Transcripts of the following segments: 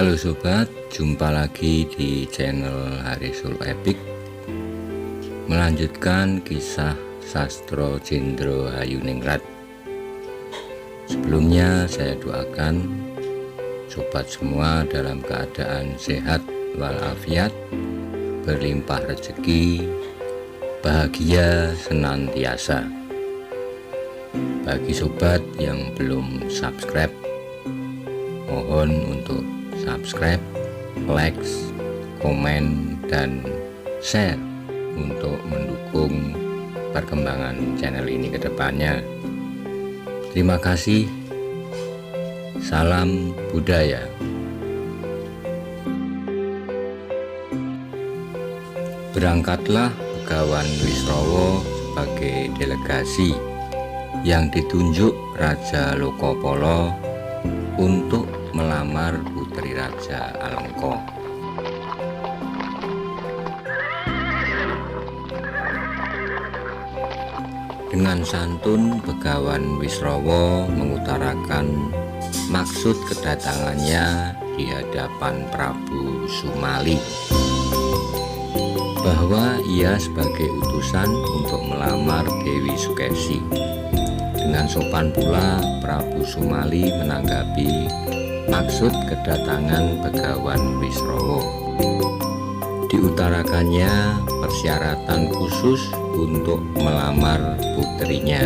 Halo sobat, jumpa lagi di channel Harisul Epic. Melanjutkan kisah Sastro Jendro Hayuningrat. Sebelumnya saya doakan sobat semua dalam keadaan sehat walafiat, berlimpah rezeki, bahagia senantiasa. Bagi sobat yang belum subscribe, mohon untuk subscribe, like, komen, dan share untuk mendukung perkembangan channel ini ke depannya. Terima kasih. Salam budaya. Berangkatlah Begawan Wisrawa sebagai delegasi yang ditunjuk Raja Lokopolo untuk melamar Putri Raja Alengka. Dengan santun, Begawan Wisrawa mengutarakan maksud kedatangannya di hadapan Prabu Sumali, bahwa ia sebagai utusan untuk melamar Dewi Sukesi. Dengan sopan pula Prabu Sumali menanggapi maksud kedatangan Begawan Wisrawa. Diutarakannya persyaratan khusus untuk melamar putrinya.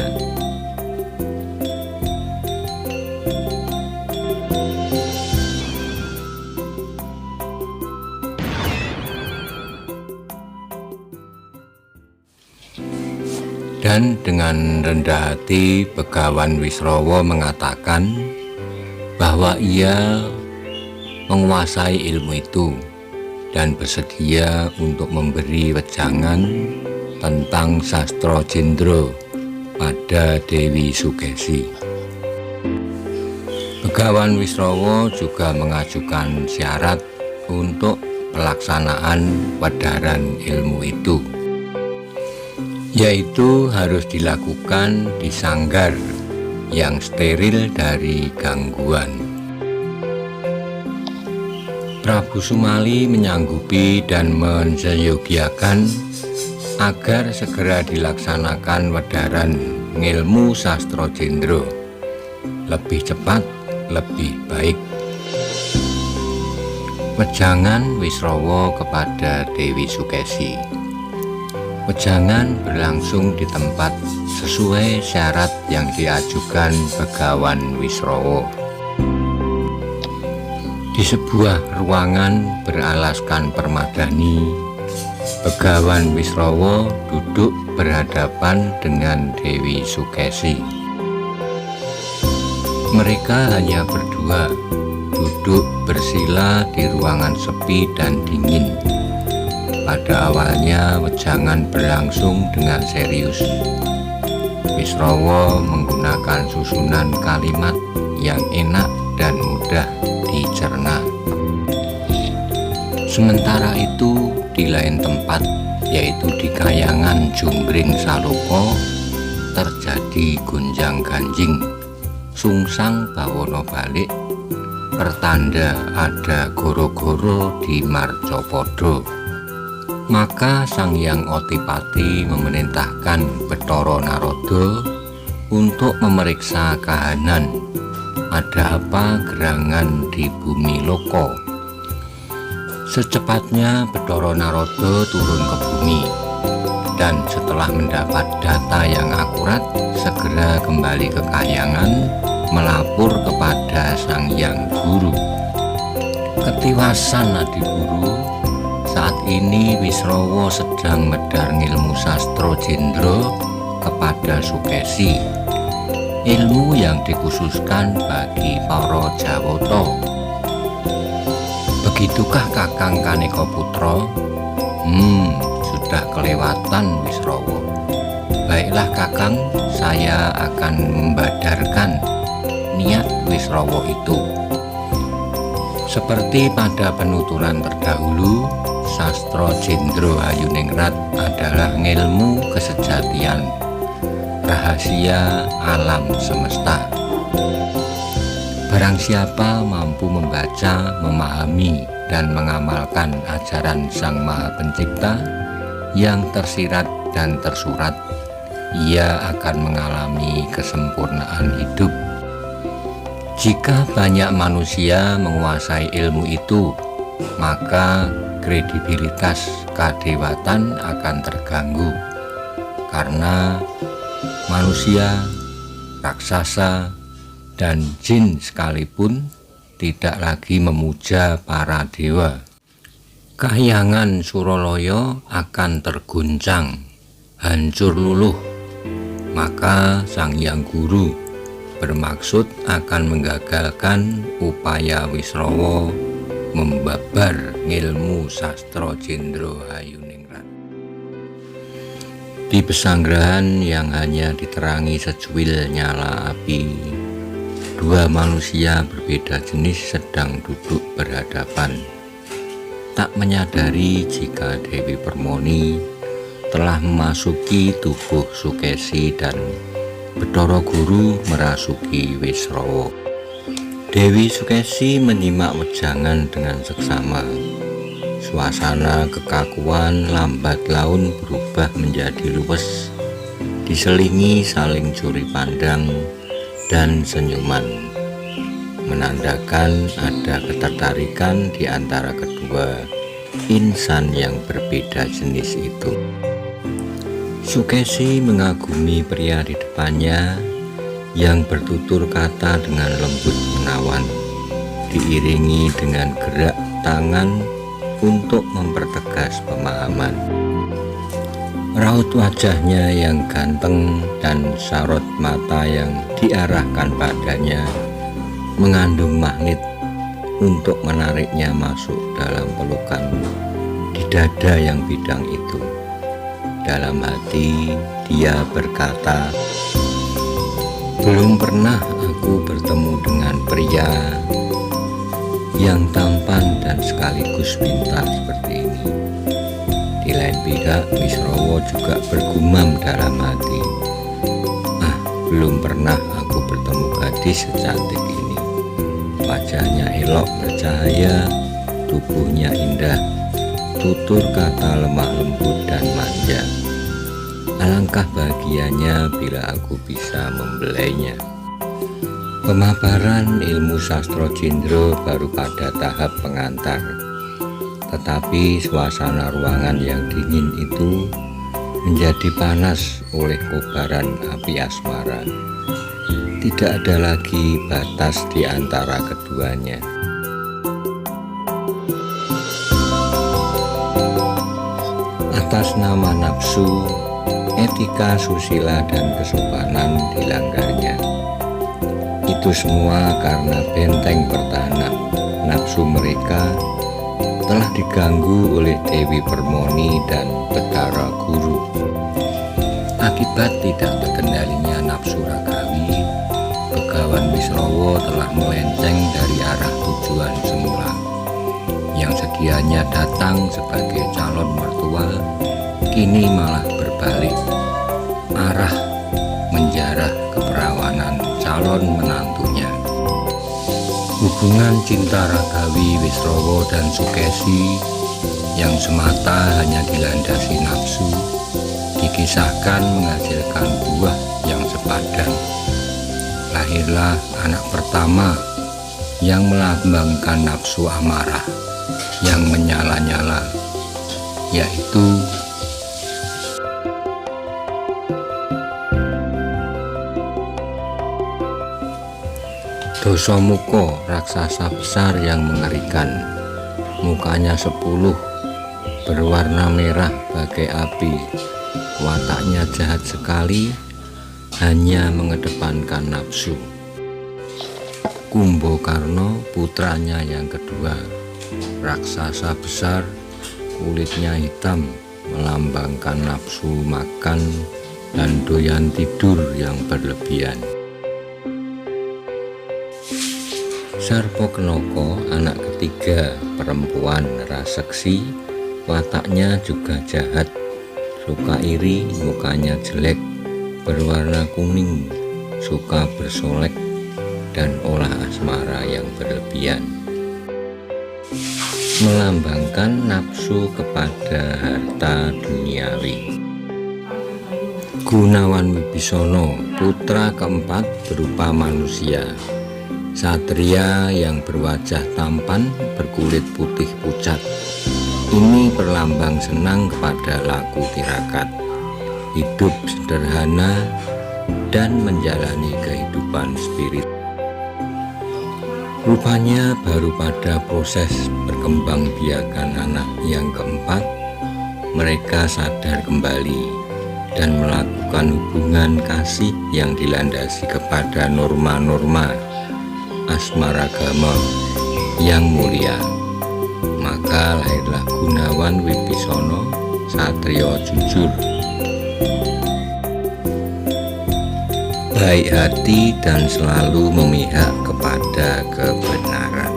Dan dengan rendah hati Begawan Wisrawa mengatakan bahwa ia menguasai ilmu itu dan bersedia untuk memberi wejangan tentang Sastro Jendro pada Dewi Sukesi. Begawan Wisrawa juga mengajukan syarat untuk pelaksanaan wedaran ilmu itu, yaitu harus dilakukan di sanggar yang steril dari gangguan. Prabu Sumali menyanggupi dan menseyogiakan agar segera dilaksanakan wedaran ngilmu Sastro Jendro. Lebih cepat, lebih baik. Wejangan Wisrawa kepada Dewi Sukesi. Wejangan berlangsung di tempat sesuai syarat yang diajukan Begawan Wisrawa. Di sebuah ruangan beralaskan permadani, Begawan Wisrawa duduk berhadapan dengan Dewi Sukesi. Mereka hanya berdua, duduk bersila di ruangan sepi dan dingin. Pada awalnya wejangan berlangsung dengan serius. Wisrawa menggunakan susunan kalimat yang enak dan mudah dicerna. Sementara itu di lain tempat, yaitu di Kahyangan Junggring Saloka, terjadi gonjang ganjing, sungsang bawono balik, pertanda ada goro-goro di Marcapada. Maka Sang Hyang Otipati memerintahkan Bathara Narada untuk memeriksa kahanan ada apa gerangan di bumi Loka. Secepatnya Bathara Narada turun ke bumi, dan setelah mendapat data yang akurat segera kembali ke Kahyangan melapor kepada Sang Hyang Guru. Ketiwasan Adiburu, saat ini Wisrawa sedang medar ngilmu Sastro Jendro kepada Sukesi, ilmu yang dikhususkan bagi para Jawata. Begitukah Kakang Kaneka Putra? Sudah kelewatan Wisrawa. Baiklah Kakang, saya akan membadarkan niat Wisrawa itu. Seperti pada penuturan terdahulu, Sastro Jendro Hayuningrat adalah ngilmu kesejatian, rahasia alam semesta. Barang siapa mampu membaca, memahami, dan mengamalkan ajaran Sang Maha Pencipta yang tersirat dan tersurat, ia akan mengalami kesempurnaan hidup. Jika banyak manusia menguasai ilmu itu, maka kredibilitas kadewatan akan terganggu, karena manusia, raksasa, dan jin sekalipun tidak lagi memuja para dewa. Kahyangan Suralaya akan terguncang, hancur luluh. Maka Sang Hyang Guru bermaksud akan menggagalkan upaya Wisrawa membabar ngilmu sastra Jendra Hayuningrat. Di pesanggrahan yang hanya diterangi secuil nyala api, dua manusia berbeda jenis sedang duduk berhadapan, tak menyadari jika Dewi Permoni telah memasuki tubuh Sukesi dan Bathara Guru merasuki Wisrawa. Dewi Sukesi menyimak wejangan dengan seksama. Suasana kekakuan lambat laun berubah menjadi luwes, diselingi saling curi pandang dan senyuman, menandakan ada ketertarikan di antara kedua insan yang berbeda jenis itu. Sukesi mengagumi pria di depannya yang bertutur kata dengan lembut menawan, diiringi dengan gerak tangan untuk mempertegas pemahaman. Raut wajahnya yang ganteng dan sorot mata yang diarahkan padanya mengandung magnet untuk menariknya masuk dalam pelukan di dada yang bidang itu. Dalam hati dia berkata, belum pernah aku bertemu dengan pria yang tampan dan sekaligus pintar seperti ini. Di lain pihak, Wisrawa juga bergumam dalam hati, belum pernah aku bertemu gadis secantik ini. Wajahnya elok bercahaya, tubuhnya indah, tutur kata lemah lembut dan manja. Alangkah bahagianya bila aku bisa membelainya. Pemaparan ilmu sastra Jendra baru pada tahap pengantar, tetapi suasana ruangan yang dingin itu menjadi panas oleh kobaran api asmara. Tidak ada lagi batas di antara keduanya. Atas nama nafsu, etika susila dan kesopanan dilanggarnya. Itu semua karena benteng pertahanan nafsu mereka telah diganggu oleh Dewi Permoni dan Bathara Guru. Akibat tidak terkendalinya nafsu ragawi, Begawan Wisrawa telah melenceng dari arah tujuan semula. Yang sedianya datang sebagai calon mertua, kini malah berbalik arah menjarah keperawanan calon menantunya. Hubungan cinta ragawi Wisrawa dan Sukesi yang semata hanya dilandasi nafsu dikisahkan menghasilkan buah yang sepadan. Lahirlah anak pertama yang melambangkan nafsu amarah yang menyala-nyala, yaitu Dasamuka, raksasa besar yang mengerikan. Mukanya 10, berwarna merah bagai api. Wataknya jahat sekali, hanya mengedepankan nafsu. Kumbakarna, putranya yang kedua, raksasa besar, kulitnya hitam, melambangkan nafsu makan dan doyan tidur yang berlebihan. Sarpakenaka, anak ketiga, perempuan raseksi, wataknya juga jahat, suka iri, mukanya jelek, berwarna kuning, suka bersolek, dan olah asmara yang berlebihan, melambangkan nafsu kepada harta duniawi. Gunawan Wibisono, putra keempat berupa manusia, satria yang berwajah tampan berkulit putih pucat. Ini perlambang senang kepada laku tirakat, hidup sederhana dan menjalani kehidupan spirit. Rupanya baru pada proses berkembang biakan anak yang keempat, mereka sadar kembali dan melakukan hubungan kasih yang dilandasi kepada norma-norma asmaragama yang mulia. Maka lahirlah Gunawan Wibisono, satrio jujur, baik hati dan selalu memihak kepada kebenaran.